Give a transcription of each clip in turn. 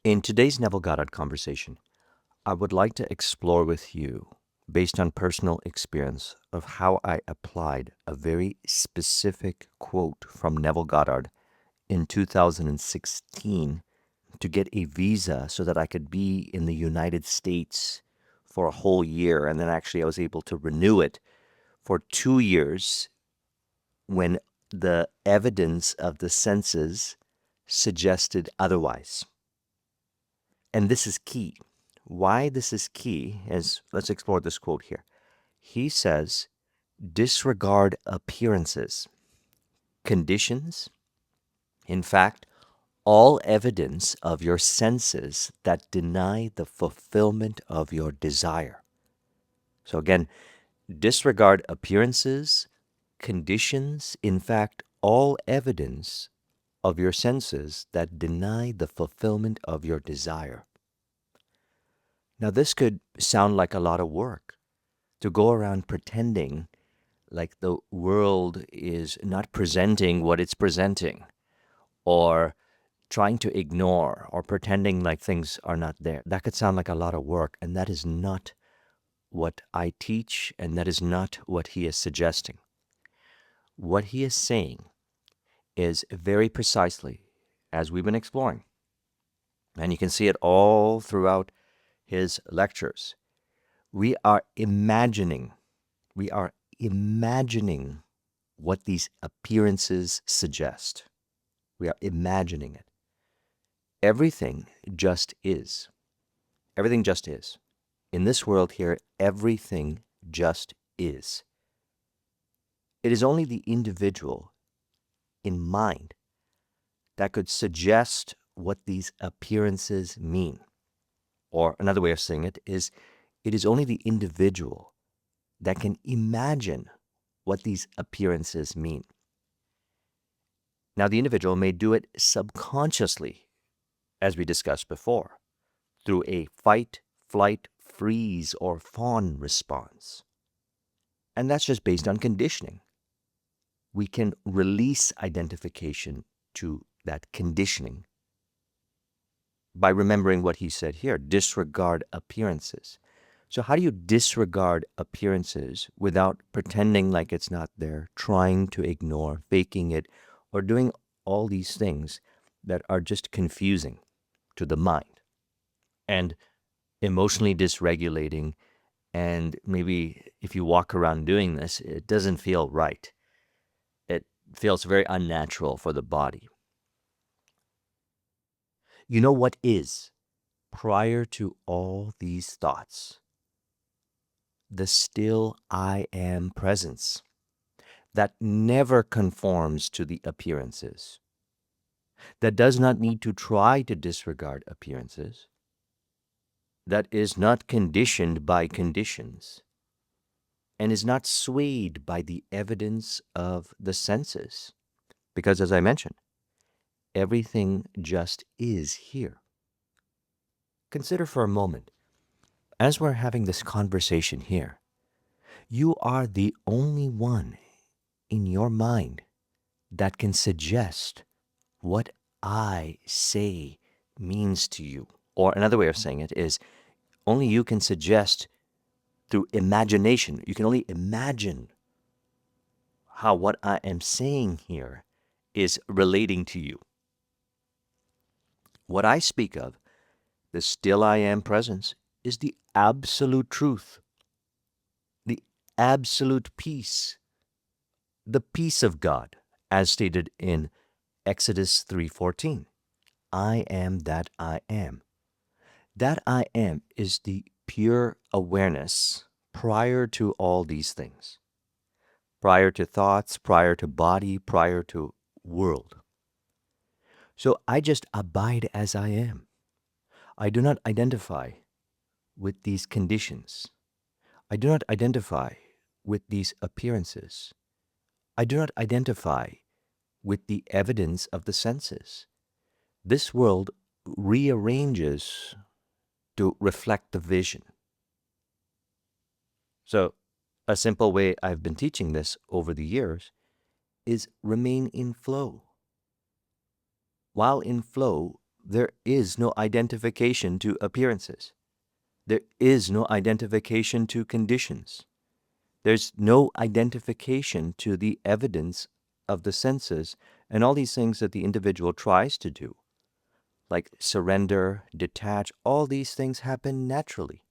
In today's Neville Goddard conversation, I would like to explore with you, based on personal experience, of how I applied a very specific quote from Neville Goddard in 2016 to get a visa so that I could be in the United States for a whole year. And then actually, I was able to renew it for 2 years when the evidence of the senses suggested otherwise. And this is key. Why this is key is, let's explore this quote here. He says, disregard appearances, conditions, in fact, all evidence of your senses that deny the fulfillment of your desire. So again, disregard appearances, conditions, in fact, all evidence of your senses that deny the fulfillment of your desire. Now, this could sound like a lot of work to go around pretending like the world is not presenting what it's presenting, or trying to ignore or pretending like things are not there. That could sound like a lot of work, and that is not what I teach, and that is not what he is suggesting. What he is saying is very precisely, as we've been exploring, and you can see it all throughout his lectures, we are imagining what these appearances suggest. We are imagining it. Everything just is. Everything just is. In this world here, everything just is. It is only the individual in mind that could suggest what these appearances mean. Or another way of saying it is only the individual that can imagine what these appearances mean. Now, the individual may do it subconsciously, as we discussed before, through a fight, flight, freeze, or fawn response. And that's just based on conditioning. We can release identification to that conditioning by remembering what he said here, disregard appearances. So how do you disregard appearances without pretending like it's not there, trying to ignore, faking it, or doing all these things that are just confusing to the mind and emotionally dysregulating? And maybe if you walk around doing this, it doesn't feel right. It feels very unnatural for the body. You know what is, prior to all these thoughts? The still I am presence that never conforms to the appearances, that does not need to try to disregard appearances, that is not conditioned by conditions, and is not swayed by the evidence of the senses. Because, as I mentioned, everything just is here. Consider for a moment, as we're having this conversation here, you are the only one in your mind that can suggest what I say means to you. Or another way of saying it is, only you can suggest through imagination. You can only imagine how what I am saying here is relating to you. What I speak of, the still I am presence, is the absolute truth, the absolute peace, the peace of God, as stated in Exodus 3:14. I am that I am. That I am is the pure awareness prior to all these things, prior to thoughts, prior to body, prior to world. So I just abide as I am. I do not identify with these conditions. I do not identify with these appearances. I do not identify with the evidence of the senses. This world rearranges to reflect the vision. So, a simple way I've been teaching this over the years is remain in flow. While in flow, there is no identification to appearances. There is no identification to conditions. There's no identification to the evidence of the senses and all these things that the individual tries to do, like surrender, detach. All these things happen naturally.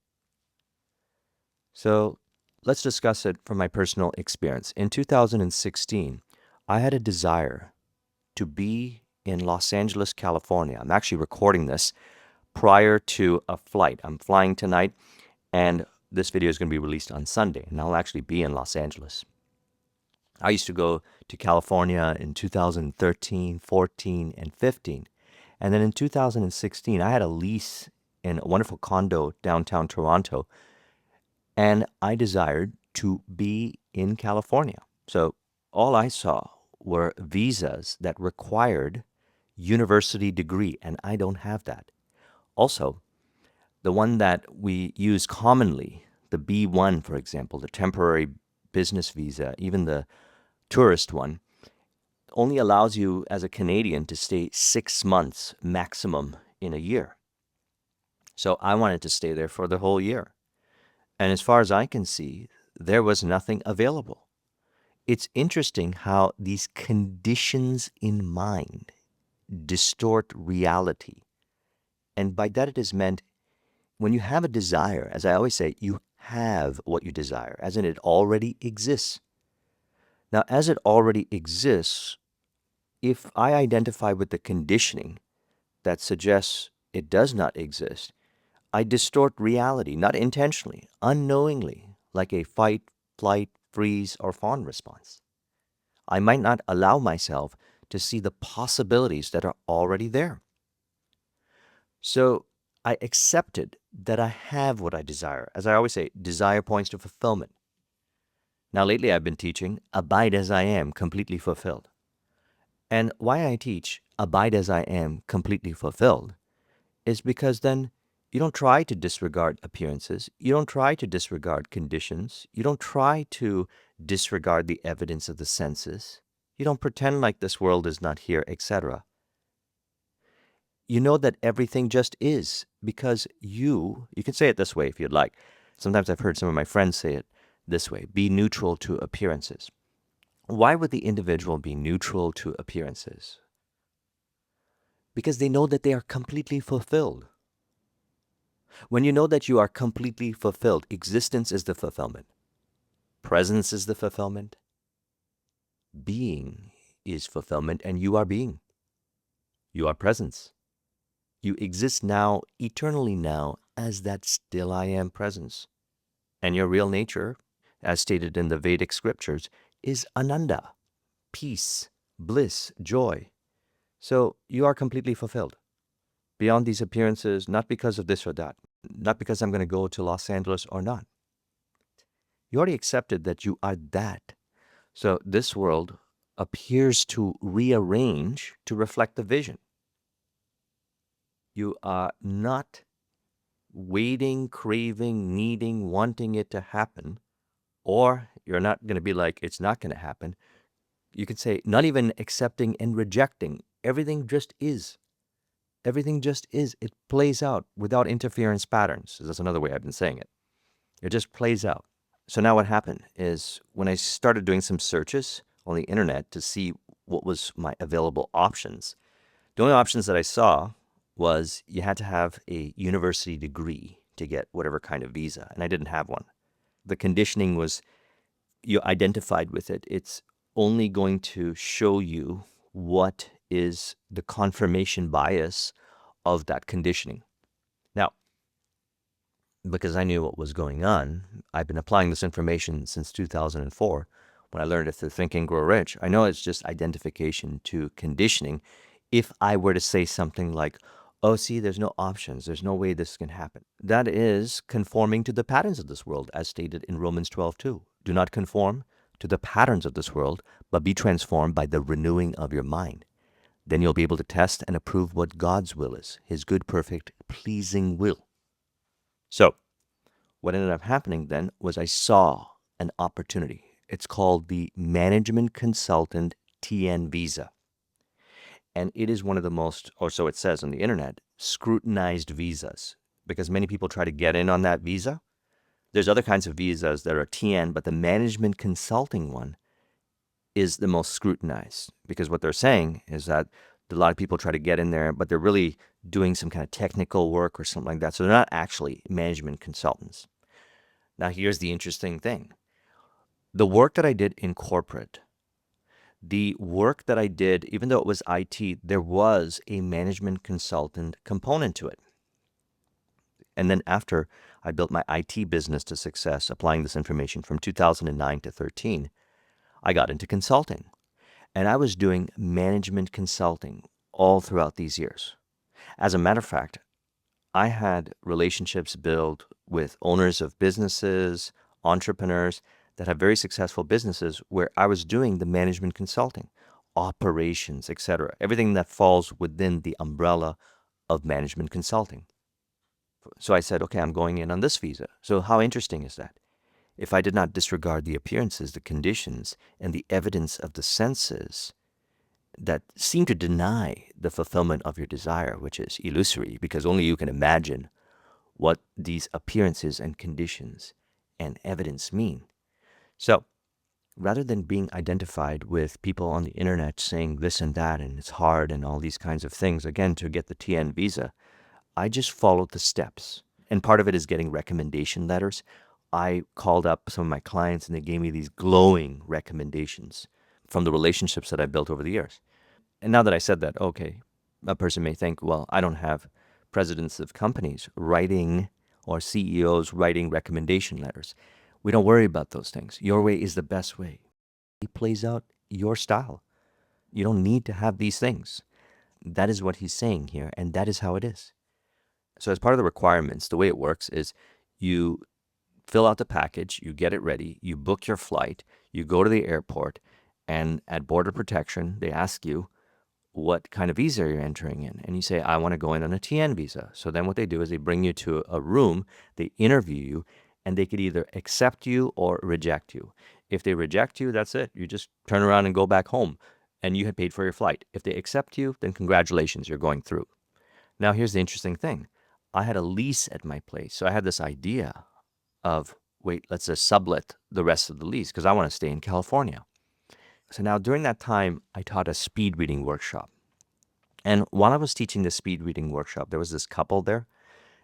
So let's discuss it from my personal experience. In 2016, I had a desire to be in Los Angeles, California. I'm actually recording this prior to a flight. I'm flying tonight, and this video is going to be released on Sunday, and I'll actually be in Los Angeles. I used to go to California in 2013, 14, and 15. And then in 2016, I had a lease in a wonderful condo downtown Toronto, and I desired to be in California. So all I saw were visas that required university degree, and I don't have that. Also, the one that we use commonly, the B1, for example, the temporary business visa, even the tourist one, only allows you as a Canadian to stay 6 months maximum in a year. So I wanted to stay there for the whole year. And as far as I can see, there was nothing available. It's interesting how these conditions in mind distort reality. And by that it is meant when you have a desire, as I always say, you have what you desire, as in it already exists. Now, as it already exists, if I identify with the conditioning that suggests it does not exist, I distort reality, not intentionally, unknowingly, like a fight, flight, freeze, or fawn response. I might not allow myself to see the possibilities that are already there. So I accepted that I have what I desire. As I always say, desire points to fulfillment. Now, lately I've been teaching, abide as I am, completely fulfilled. And why I teach, abide as I am, completely fulfilled, is because then you don't try to disregard appearances. You don't try to disregard conditions. You don't try to disregard the evidence of the senses. You don't pretend like this world is not here, etc. You know that everything just is because you can say it this way if you'd like. Sometimes I've heard some of my friends say it this way, be neutral to appearances. Why would the individual be neutral to appearances? Because they know that they are completely fulfilled. When you know that you are completely fulfilled, existence is the fulfillment. Presence is the fulfillment. Being is fulfillment, and you are being. You are presence. You exist now, eternally now, as that still I am presence. And your real nature, as stated in the Vedic scriptures, is Ananda, peace, bliss, joy. So you are completely fulfilled. Beyond these appearances, not because of this or that, not because I'm going to go to Los Angeles or not. You already accepted that you are that. So this world appears to rearrange to reflect the vision. You are not waiting, craving, needing, wanting it to happen, or you're not going to be like, it's not going to happen. You could say, not even accepting and rejecting. Everything just is. Everything just is. It plays out without interference patterns. That's another way I've been saying it. It just plays out. So now what happened is when I started doing some searches on the internet to see what was my available options, the only options that I saw was you had to have a university degree to get whatever kind of visa, and I didn't have one. The conditioning was you identified with it. It's only going to show you what is the confirmation bias of that conditioning. Now, because I knew what was going on, I've been applying this information since 2004 when I learned it through Think and Grow Rich. I know it's just identification to conditioning. If I were to say something like, oh, see, there's no options, there's no way this can happen, that is conforming to the patterns of this world, as stated in Romans 12:2. Do not conform to the patterns of this world, but be transformed by the renewing of your mind. Then you'll be able to test and approve what God's will is, his good, perfect, pleasing will. So what ended up happening then was I saw an opportunity. It's called the Management Consultant TN Visa. And it is one of the most, or so it says on the internet, scrutinized visas because many people try to get in on that visa. There's other kinds of visas that are TN, but the management consulting one is the most scrutinized because what they're saying is that a lot of people try to get in there, but they're really doing some kind of technical work or something like that. So they're not actually management consultants. Now, here's the interesting thing. The work that I did in corporate, the work that I did, even though it was IT, there was a management consultant component to it. And then after I built my IT business to success, applying this information from 2009 to 13, I got into consulting. And I was doing management consulting all throughout these years. As a matter of fact, I had relationships built with owners of businesses, entrepreneurs that have very successful businesses where I was doing the management consulting, operations, etc. Everything that falls within the umbrella of management consulting. So I said, okay, I'm going in on this visa. So how interesting is that? If I did not disregard the appearances, the conditions, and the evidence of the senses that seem to deny the fulfillment of your desire, which is illusory, because only you can imagine what these appearances and conditions and evidence mean. So rather than being identified with people on the internet saying this and that, and it's hard and all these kinds of things, again, to get the TN visa, I just followed the steps. And part of it is getting recommendation letters. I called up some of my clients and they gave me these glowing recommendations from the relationships that I built over the years. And now that I said that, okay, a person may think, well, I don't have presidents of companies writing or CEOs writing recommendation letters. We don't worry about those things. Your way is the best way. It plays out your style. You don't need to have these things. That is what he's saying here, and that is how it is. So as part of the requirements, the way it works is you fill out the package, you get it ready, you book your flight, you go to the airport, and at Border Protection, they ask you what kind of visa you're entering in. And you say, I want to go in on a TN visa. So then what they do is they bring you to a room, they interview you, and they could either accept you or reject you. If they reject you, that's it. You just turn around and go back home, and you had paid for your flight. If they accept you, then congratulations, you're going through. Now, here's the interesting thing. I had a lease at my place, so I had this idea of, wait, let's just sublet the rest of the lease because I want to stay in California. So now during that time, I taught a speed reading workshop. And while I was teaching the speed reading workshop, there was this couple there,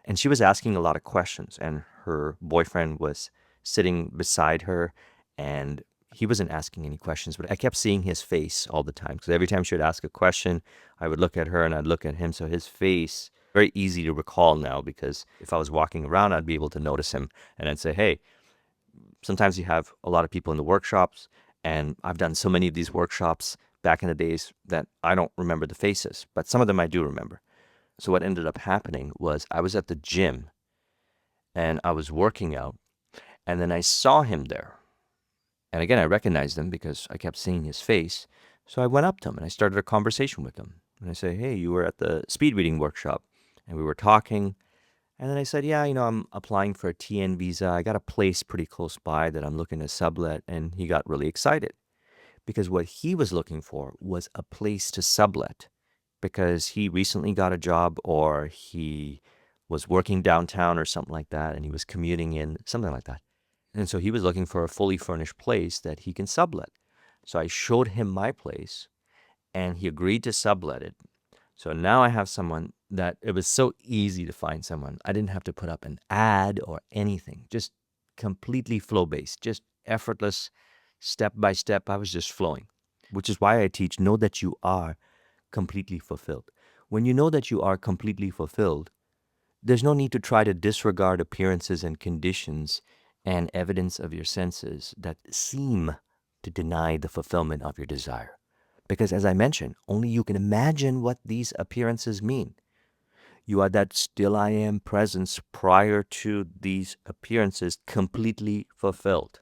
and she was asking a lot of questions, and her boyfriend was sitting beside her, and he wasn't asking any questions, but I kept seeing his face all the time because every time she would ask a question, I would look at her and I'd look at him. So his face, very easy to recall now because if I was walking around, I'd be able to notice him and I'd say, hey, sometimes you have a lot of people in the workshops, and I've done so many of these workshops back in the days that I don't remember the faces, but some of them I do remember. So what ended up happening was I was at the gym and I was working out, and then I saw him there. And again, I recognized him because I kept seeing his face. So I went up to him and I started a conversation with him. And I say, hey, you were at the speed reading workshop. And we were talking. And then I said, yeah, I'm applying for a TN visa. I got a place pretty close by that I'm looking to sublet. And he got really excited because what he was looking for was a place to sublet because he recently got a job or he was working downtown or something like that. And he was commuting in, something like that. And so he was looking for a fully furnished place that he can sublet. So I showed him my place and he agreed to sublet it. So now I have someone that it was so easy to find someone. I didn't have to put up an ad or anything, just completely flow based, just effortless, step by step. I was just flowing, which is why I teach know that you are completely fulfilled. When you know that you are completely fulfilled, there's no need to try to disregard appearances and conditions and evidence of your senses that seem to deny the fulfillment of your desire. Because as I mentioned, only you can imagine what these appearances mean. You are that still I am presence prior to these appearances completely fulfilled.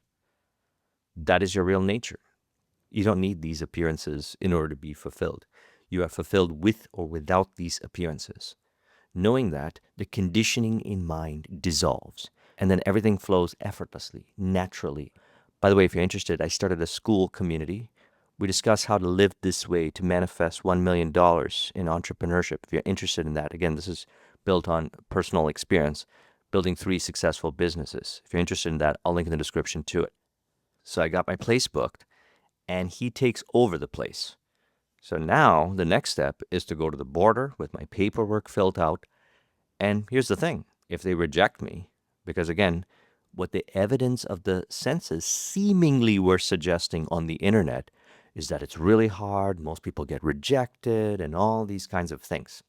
That is your real nature. You don't need these appearances in order to be fulfilled. You are fulfilled with or without these appearances. Knowing that, the conditioning in mind dissolves, and then everything flows effortlessly, naturally. By the way, if you're interested, I started a school community We discuss how to live this way to manifest $1 million in entrepreneurship. If you're interested in that, again, this is built on personal experience, building 3 successful businesses. If you're interested in that, I'll link in the description to it. So I got my place booked, and he takes over the place. So now the next step is to go to the border with my paperwork filled out. And here's the thing, if they reject me, because again, what the evidence of the census seemingly were suggesting on the internet is that it's really hard, most people get rejected, and all these kinds of things.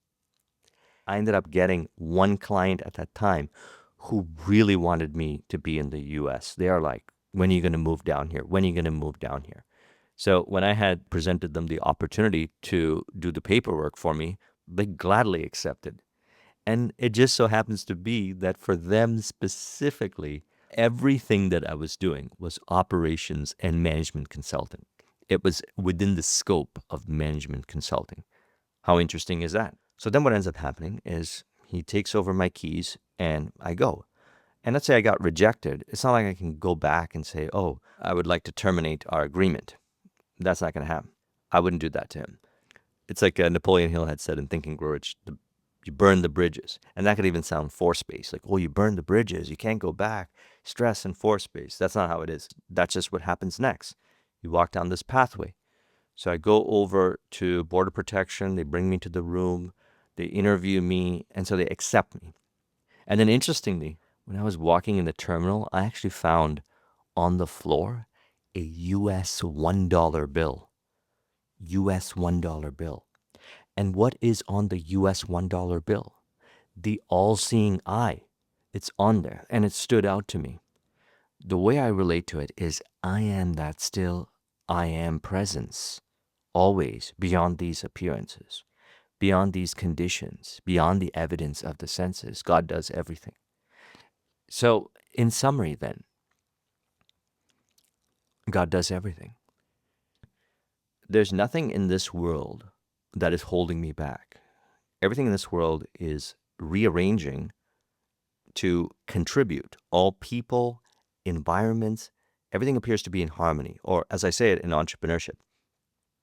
I ended up getting one client at that time who really wanted me to be in the US. They are like, when are you going to move down here? When are you going to move down here? So when I had presented them the opportunity to do the paperwork for me, they gladly accepted. And it just so happens to be that for them specifically, everything that I was doing was operations and management consulting. It was within the scope of management consulting. How interesting is that? So then what ends up happening is he takes over my keys and I go. And let's say I got rejected. It's not like I can go back and say, oh, I would like to terminate our agreement. That's not going to happen. I wouldn't do that to him. It's like Napoleon Hill had said in Think and Grow Rich, you burn the bridges. And that could even sound force-based. Like, oh, you burn the bridges. You can't go back. Stress and force-based. That's not how it is. That's just what happens next. You walk down this pathway. So I go over to Border Protection. They bring me to the room. They interview me. And so they accept me. And then interestingly, when I was walking in the terminal, I actually found on the floor a US $1 bill. US $1 bill. And what is on the US $1 bill? The all-seeing eye. It's on there, and it stood out to me. The way I relate to it is I am that still, I am presence, always beyond these appearances, beyond these conditions, beyond the evidence of the senses. God does everything. So, in summary, then, God does everything. There's nothing in this world that is holding me back. Everything in this world is rearranging to contribute. All people, environments, everything appears to be in harmony. Or, as I say it in entrepreneurship,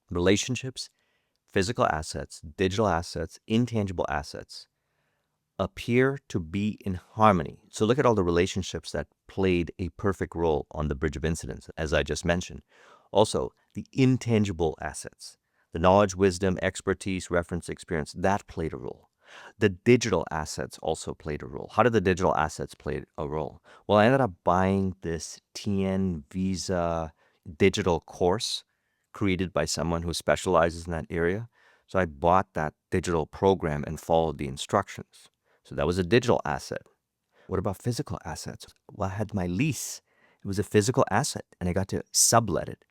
relationships, physical assets, digital assets, intangible assets appear to be in harmony. So look at all the relationships that played a perfect role on the Bridge of Incidents, as I just mentioned. Also, the intangible assets, the knowledge, wisdom, expertise, reference, experience, that played a role. The digital assets also played a role. How did the digital assets play a role? Well, I ended up buying this TN Visa digital course created by someone who specializes in that area. So I bought that digital program and followed the instructions. So that was a digital asset. What about physical assets? Well, I had my lease. It was a physical asset, and I got to sublet it.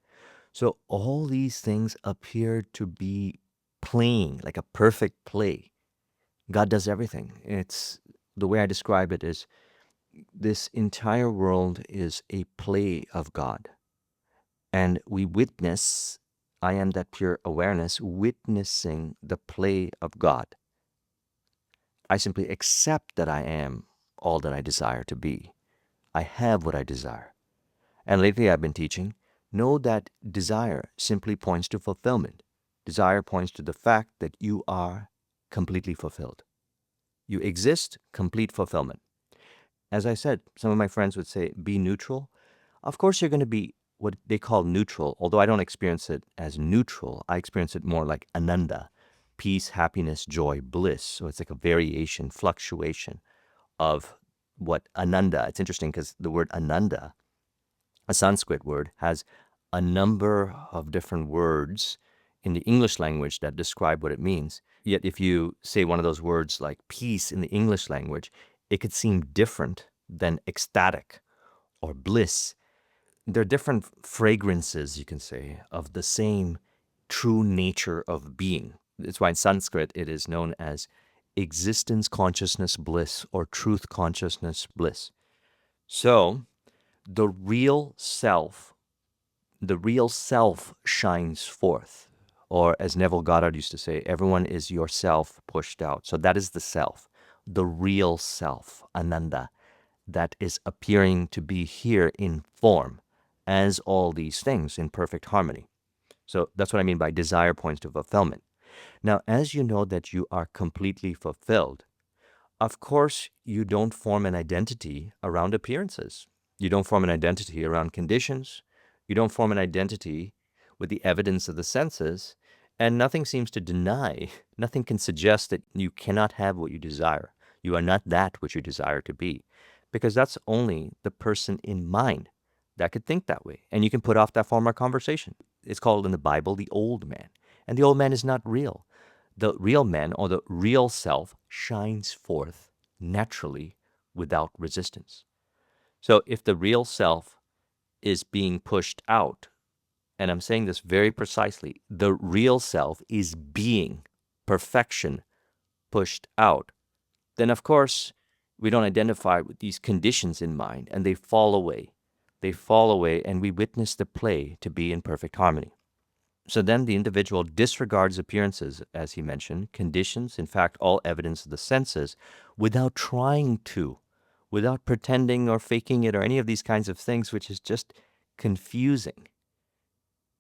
So all these things appeared to be playing like a perfect play. God does everything. It's the way I describe it is this entire world is a play of God. And we witness, I am that pure awareness, witnessing the play of God. I simply accept that I am all that I desire to be. I have what I desire. And lately I've been teaching, know that desire simply points to fulfillment. Desire points to the fact that you are completely fulfilled. You exist, complete fulfillment. As I said, some of my friends would say, be neutral. Of course, you're going to be what they call neutral, although I don't experience it as neutral. I experience it more like ananda, peace, happiness, joy, bliss. So it's like a variation, fluctuation of what ananda. It's interesting because the word ananda, a Sanskrit word, has a number of different words in the English language that describe what it means. Yet if you say one of those words like peace in the English language, it could seem different than ecstatic or bliss. They're different fragrances, you can say, of the same true nature of being. That's why in Sanskrit it is known as existence consciousness bliss or truth consciousness bliss. So the real self shines forth. Or as Neville Goddard used to say, everyone is yourself pushed out. So that is the self, the real self, Ananda, that is appearing to be here in form as all these things in perfect harmony. So that's what I mean by desire points to fulfillment. Now, as you know that you are completely fulfilled, of course, you don't form an identity around appearances. You don't form an identity around conditions. You don't form an identity with the evidence of the senses. And nothing seems to deny, nothing can suggest that you cannot have what you desire. You are not that which you desire to be. Because that's only the person in mind that could think that way. And you can put off that form of conversation. It's called in the Bible the old man. And the old man is not real. The real man or the real self shines forth naturally without resistance. So if the real self is being pushed out, and I'm saying this very precisely, the real self is being perfection pushed out, then of course we don't identify with these conditions in mind and they fall away. They fall away and we witness the play to be in perfect harmony. So then the individual disregards appearances, as he mentioned, conditions, in fact, all evidence of the senses, without trying to, without pretending or faking it or any of these kinds of things, which is just confusing.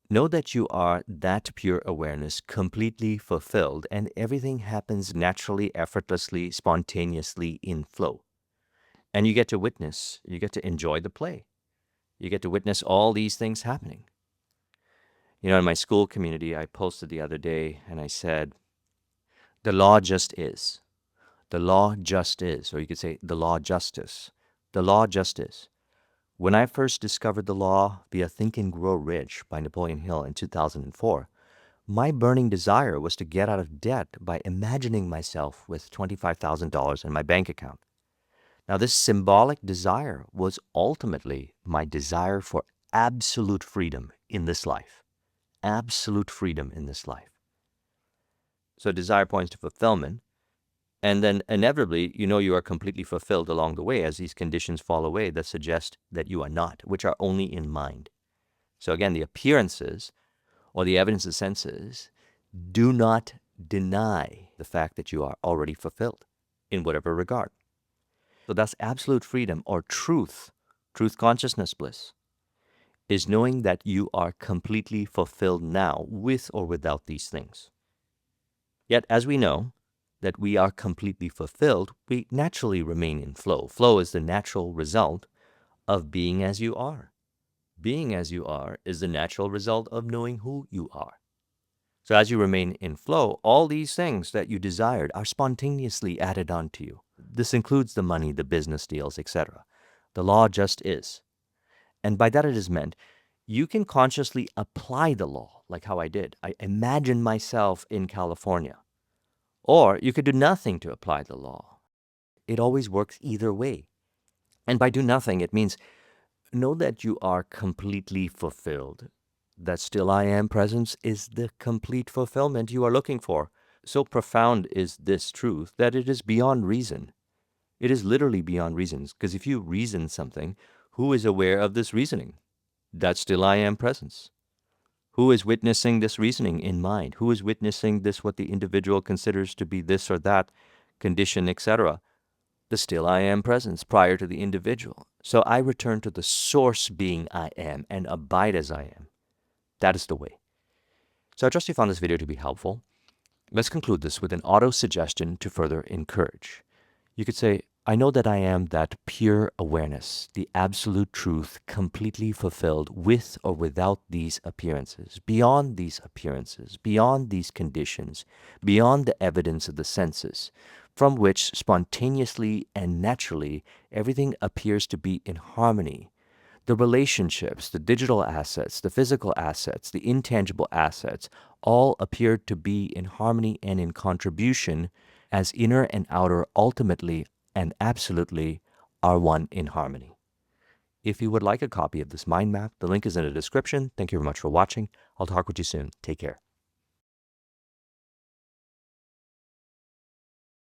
Know that you are that pure awareness, completely fulfilled, and everything happens naturally, effortlessly, spontaneously in flow. And you get to witness, you get to enjoy the play. You get to witness all these things happening. You know, in my school community, I posted the other day and I said, the law just is. The law just is. Or you could say, the law justice. The law just is. When I first discovered the law via Think and Grow Rich by Napoleon Hill in 2004, my burning desire was to get out of debt by imagining myself with $25,000 in my bank account. Now, this symbolic desire was ultimately my desire for absolute freedom in this life. Absolute freedom in this life. So desire points to fulfillment. And then inevitably, you know you are completely fulfilled along the way as these conditions fall away that suggest that you are not, which are only in mind. So again, the appearances or the evidence of senses do not deny the fact that you are already fulfilled in whatever regard. So that's absolute freedom or truth consciousness bliss, is knowing that you are completely fulfilled now with or without these things. Yet, as we know that we are completely fulfilled, we naturally remain in flow. Flow is the natural result of being as you are. Being as you are is the natural result of knowing who you are. So as you remain in flow, all these things that you desired are spontaneously added onto you. This includes the money, the business deals, etc. The law just is. And by that it is meant, you can consciously apply the law, like how I did. I imagine myself in California. Or you could do nothing to apply the law. It always works either way. And by do nothing, it means know that you are completely fulfilled. That still I am presence is the complete fulfillment you are looking for. So profound is this truth that it is beyond reason. It is literally beyond reasons, because if you reason something, who is aware of this reasoning? That still I am presence. Who is witnessing this reasoning in mind? Who is witnessing this, what the individual considers to be this or that condition, etc.? The still I am presence prior to the individual. So I return to the source being I am and abide as I am. That is the way. So I trust you found this video to be helpful. Let's conclude this with an auto-suggestion to further encourage. You could say, I know that I am that pure awareness, the absolute truth, completely fulfilled with or without these appearances, beyond these appearances, beyond these conditions, beyond the evidence of the senses, from which spontaneously and naturally everything appears to be in harmony. The relationships, the digital assets, the physical assets, the intangible assets, all appear to be in harmony and in contribution as inner and outer ultimately and absolutely are one in harmony. If you would like a copy of this mind map, the link is in the description. Thank you very much for watching. I'll talk with you soon. Take care.